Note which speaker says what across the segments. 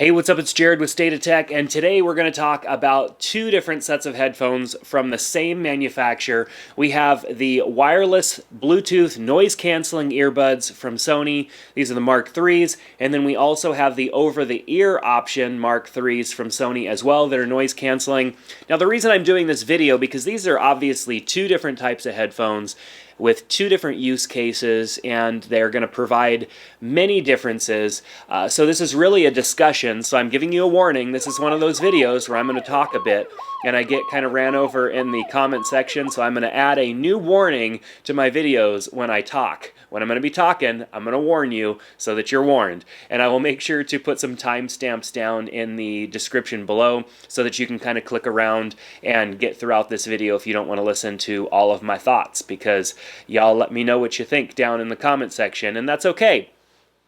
Speaker 1: Hey, what's up? It's Jared with State of Tech, and today we're going to talk about two different sets of headphones from the same manufacturer. We have the wireless Bluetooth noise-canceling earbuds from Sony. These are the Mark IIIs, and then we also have the over-the-ear option Mark IIIs from Sony as well that are noise-canceling. Now, the reason I'm doing this video, because these are obviously two different types of headphones with two different use cases, and they're going to provide many differences. So this is really a discussion, so I'm giving you a warning. This is one of those videos where I'm going to talk a bit, and I get kind of ran over in the comment section, so I'm going to add a new warning to my videos when I talk. When I'm going to be talking, I'm going to warn you so that you're warned. And I will make sure to put some timestamps down in the description below so that you can kind of click around and get throughout this video if you don't want to listen to all of my thoughts, because y'all let me know what you think down in the comment section, and that's okay.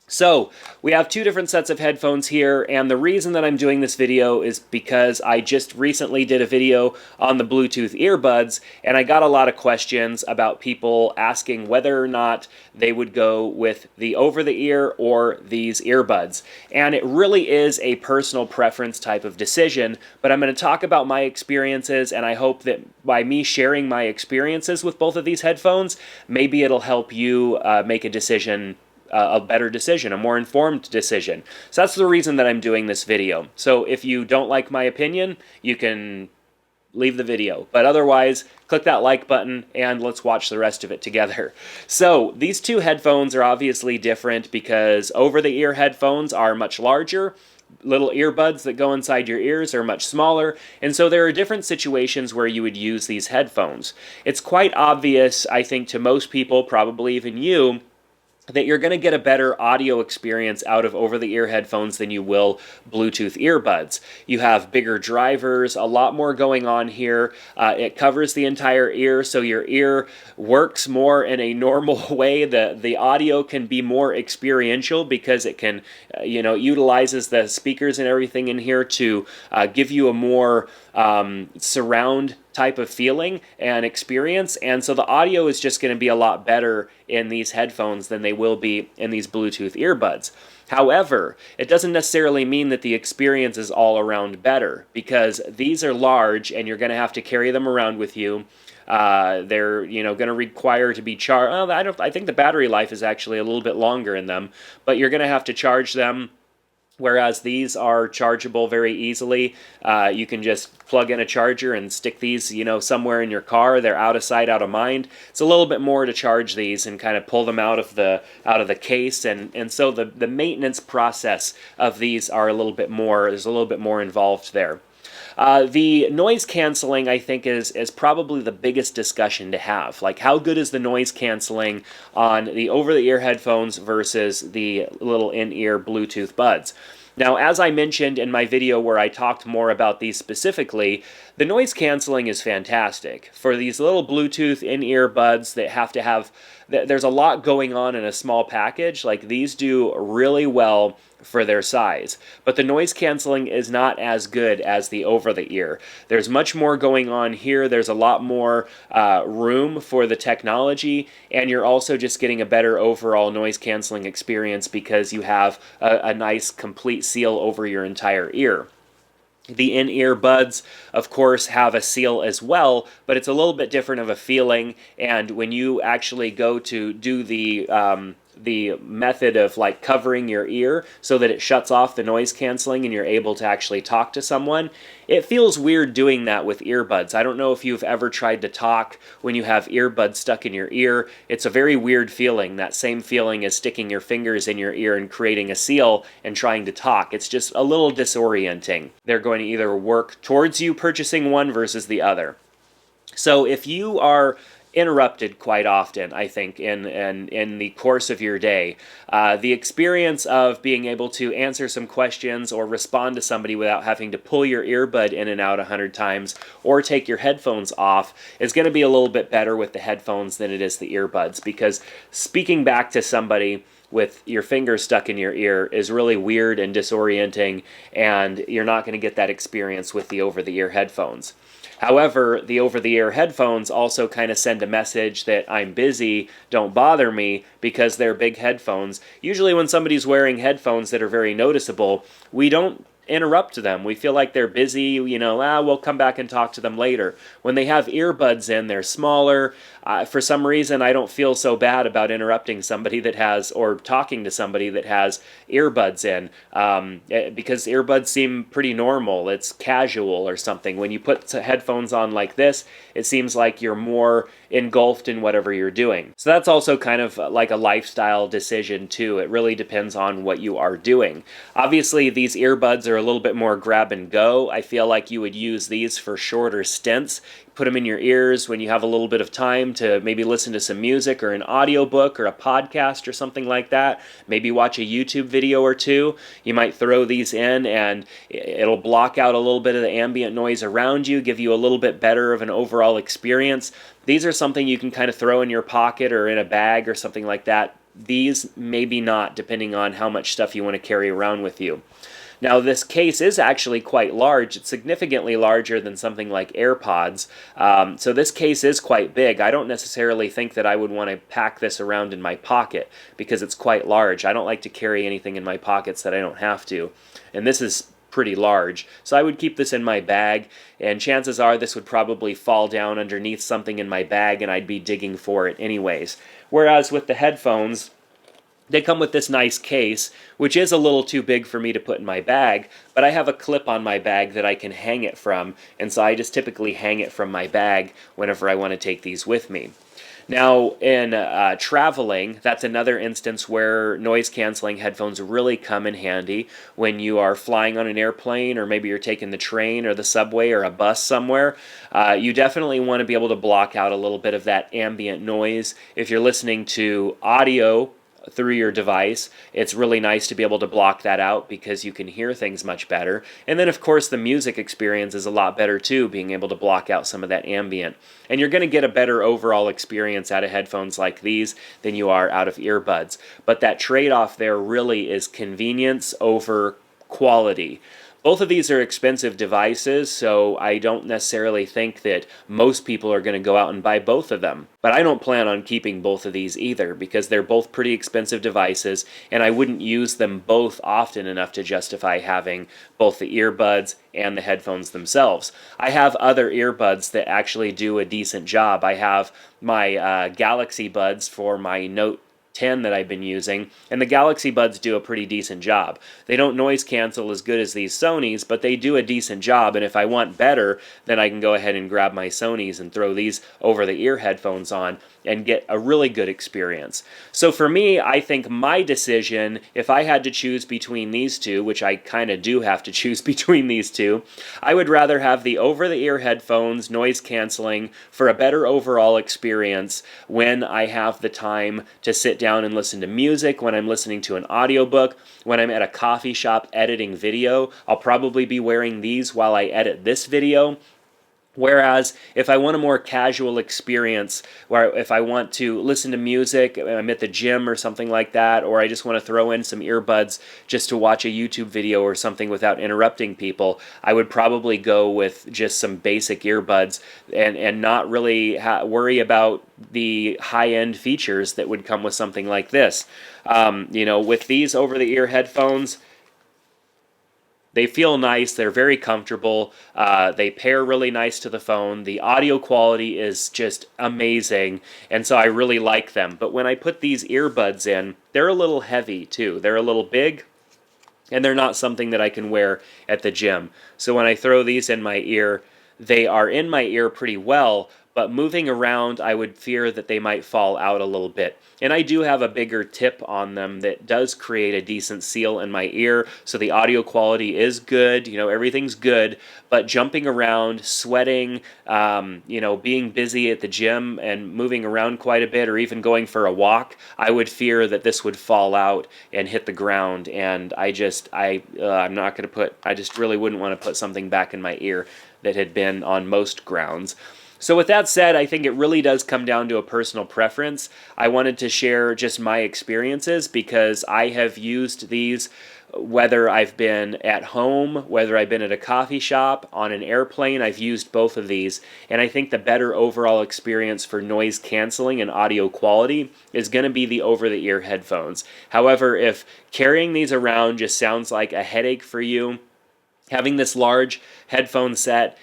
Speaker 1: So, we have two different sets of headphones here, and the reason that I'm doing this video is because I just recently did a video on the Bluetooth earbuds, and I got a lot of questions about people asking whether or not they would go with the over-the-ear or these earbuds. And it really is a personal preference type of decision, but I'm going to talk about my experiences, and I hope that by me sharing my experiences with both of these headphones, maybe it'll help you make a decision, a better decision, a more informed decision. So that's the reason that I'm doing this video. So if you don't like my opinion, you can leave the video. But otherwise, click that like button and let's watch the rest of it together. So these two headphones are obviously different because over-the-ear headphones are much larger. Little earbuds that go inside your ears are much smaller, and so there are different situations where you would use these headphones. It's quite obvious, I think, to most people, probably even you, that you're going to get a better audio experience out of over-the-ear headphones than you will Bluetooth earbuds. You have bigger drivers, a lot more going on here. It covers the entire ear, so your ear works more in a normal way. The audio can be more experiential because it can, utilizes the speakers and everything in here to give you a more surround type of feeling and experience, and so the audio is just going to be a lot better in these headphones than they will be in these Bluetooth earbuds. However, it doesn't necessarily mean that the experience is all around better, because these are large and you're going to have to carry them around with you. They're going to require to be charged. I think the battery life is actually a little bit longer in them, but you're going to have to charge them. Whereas these are chargeable very easily. You can just plug in a charger and stick these, somewhere in your car. They're out of sight, out of mind. It's a little bit more to charge these and kind of pull them out of the case, and so the maintenance process of these are a little bit more. There's a little bit more involved there. The noise canceling, I think, is probably the biggest discussion to have. Like, how good is the noise canceling on the over-the-ear headphones versus the little in-ear Bluetooth buds? Now, as I mentioned in my video where I talked more about these specifically, the noise canceling is fantastic. For these little Bluetooth in-ear buds that have to have, there's a lot going on in a small package, like these do really well for their size. But the noise canceling is not as good as the over-the-ear. There's much more going on here. There's a lot more room for the technology, and you're also just getting a better overall noise canceling experience because you have a nice complete seal over your entire ear. The in-ear buds, of course, have a seal as well, but it's a little bit different of a feeling, and when you actually go to do the method of like covering your ear so that it shuts off the noise canceling and you're able to actually talk to someone, it feels weird doing that with earbuds. I don't know if you've ever tried to talk when you have earbuds stuck in your ear. It's a very weird feeling. That same feeling as sticking your fingers in your ear and creating a seal and trying to talk. It's just a little disorienting. They're going to either work towards you purchasing one versus the other. So if you are interrupted quite often, I think, in the course of your day, the experience of being able to answer some questions or respond to somebody without having to pull your earbud in and out 100 times or take your headphones off is going to be a little bit better with the headphones than it is the earbuds, because speaking back to somebody with your finger stuck in your ear is really weird and disorienting, and you're not going to get that experience with the over-the-ear headphones. However, the over-the-ear headphones also kind of send a message that I'm busy, don't bother me, because they're big headphones. Usually when somebody's wearing headphones that are very noticeable, we don't interrupt them. We feel like they're busy, we'll come back and talk to them later. When they have earbuds in, they're smaller. For some reason, I don't feel so bad about interrupting somebody that has, or talking to somebody that has earbuds in, because earbuds seem pretty normal. It's casual or something. When you put headphones on like this, it seems like you're more engulfed in whatever you're doing. So that's also kind of like a lifestyle decision too. It really depends on what you are doing. Obviously, these earbuds are a little bit more grab and go. I feel like you would use these for shorter stints. Put them in your ears when you have a little bit of time to maybe listen to some music or an audiobook or a podcast or something like that. Maybe watch a YouTube video or two. You might throw these in and it'll block out a little bit of the ambient noise around you, give you a little bit better of an overall experience. These are something you can kind of throw in your pocket or in a bag or something like that. These maybe not, depending on how much stuff you want to carry around with you. Now, this case is actually quite large. It's significantly larger than something like AirPods. So this case is quite big. I don't necessarily think that I would want to pack this around in my pocket because it's quite large. I don't like to carry anything in my pockets that I don't have to. And this is pretty large. So I would keep this in my bag, and chances are this would probably fall down underneath something in my bag and I'd be digging for it anyways. Whereas with the headphones, they come with this nice case, which is a little too big for me to put in my bag, but I have a clip on my bag that I can hang it from, and so I just typically hang it from my bag whenever I want to take these with me. Now, in traveling, that's another instance where noise-canceling headphones really come in handy when you are flying on an airplane, or maybe you're taking the train or the subway or a bus somewhere. You definitely want to be able to block out a little bit of that ambient noise. If you're listening to audio through your device, it's really nice to be able to block that out because you can hear things much better. And then of course the music experience is a lot better too, being able to block out some of that ambient. And you're going to get a better overall experience out of headphones like these than you are out of earbuds. But that trade-off there really is convenience over quality. Both of these are expensive devices, so I don't necessarily think that most people are going to go out and buy both of them. But I don't plan on keeping both of these either, because they're both pretty expensive devices, and I wouldn't use them both often enough to justify having both the earbuds and the headphones themselves. I have other earbuds that actually do a decent job. I have my Galaxy Buds for my Note 10 that I've been using, and the Galaxy Buds do a pretty decent job. They don't noise cancel as good as these Sonys, but they do a decent job, and if I want better, then I can go ahead and grab my Sonys and throw these over-the-ear headphones on and get a really good experience. So for me, I think my decision, if I had to choose between these two, which I kind of do have to choose between these two, I would rather have the over-the-ear headphones, noise canceling, for a better overall experience when I have the time to sit down and listen to music, when I'm listening to an audiobook, when I'm at a coffee shop editing video. I'll probably be wearing these while I edit this video. Whereas if I want a more casual experience, where if I want to listen to music, I'm at the gym or something like that, or I just want to throw in some earbuds just to watch a YouTube video or something without interrupting people, I would probably go with just some basic earbuds and not really worry about the high-end features that would come with something like this. With these over-the-ear headphones, they feel nice, they're very comfortable, they pair really nice to the phone, the audio quality is just amazing, and so I really like them. But when I put these earbuds in, they're a little heavy too. They're a little big, and they're not something that I can wear at the gym. So when I throw these in my ear, they are in my ear pretty well, but moving around, I would fear that they might fall out a little bit. And I do have a bigger tip on them that does create a decent seal in my ear, so the audio quality is good, everything's good, but jumping around, sweating, being busy at the gym and moving around quite a bit, or even going for a walk, I would fear that this would fall out and hit the ground, and I just really wouldn't want to put something back in my ear that had been on most grounds. So with that said, I think it really does come down to a personal preference. I wanted to share just my experiences because I have used these whether I've been at home, whether I've been at a coffee shop, on an airplane. I've used both of these, and I think the better overall experience for noise canceling and audio quality is going to be the over-the-ear headphones. However, if carrying these around just sounds like a headache for you, having this large headphone set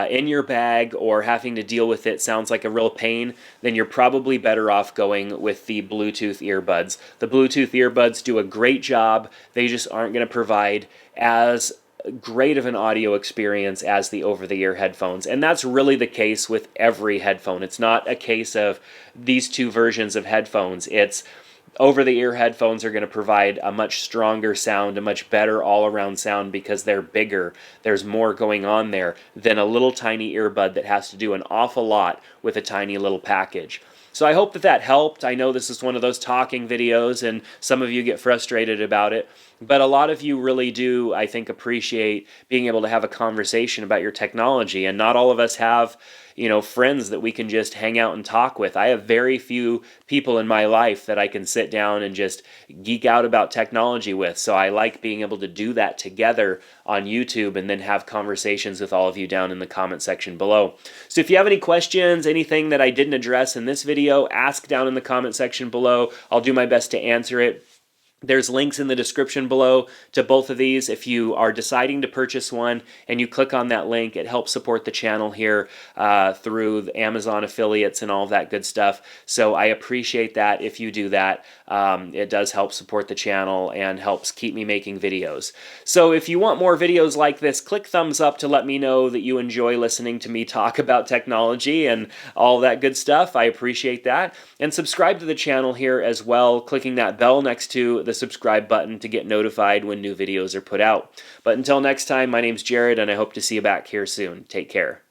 Speaker 1: in your bag or having to deal with it sounds like a real pain, then you're probably better off going with the Bluetooth earbuds. The Bluetooth earbuds do a great job. They just aren't going to provide as great of an audio experience as the over-the-ear headphones. And that's really the case with every headphone. It's not a case of these two versions of headphones. It's over-the-ear headphones are going to provide a much stronger sound, a much better all-around sound because they're bigger. There's more going on there than a little tiny earbud that has to do an awful lot with a tiny little package. So I hope that that helped. I know this is one of those talking videos and some of you get frustrated about it, but a lot of you really do, I think, appreciate being able to have a conversation about your technology, and not all of us have, friends that we can just hang out and talk with. I have very few people in my life that I can sit down and just geek out about technology with, so I like being able to do that together on YouTube and then have conversations with all of you down in the comment section below. So if you have any questions, anything that I didn't address in this video, ask down in the comment section below. I'll do my best to answer it. There's links in the description below to both of these. If you are deciding to purchase one and you click on that link, it helps support the channel here through the Amazon affiliates and all of that good stuff. So I appreciate that if you do that. It does help support the channel and helps keep me making videos. So if you want more videos like this, click thumbs up to let me know that you enjoy listening to me talk about technology and all that good stuff. I appreciate that. And subscribe to the channel here as well, clicking that bell next to the subscribe button to get notified when new videos are put out. But until next time, my name's Jared, and I hope to see you back here soon. Take care.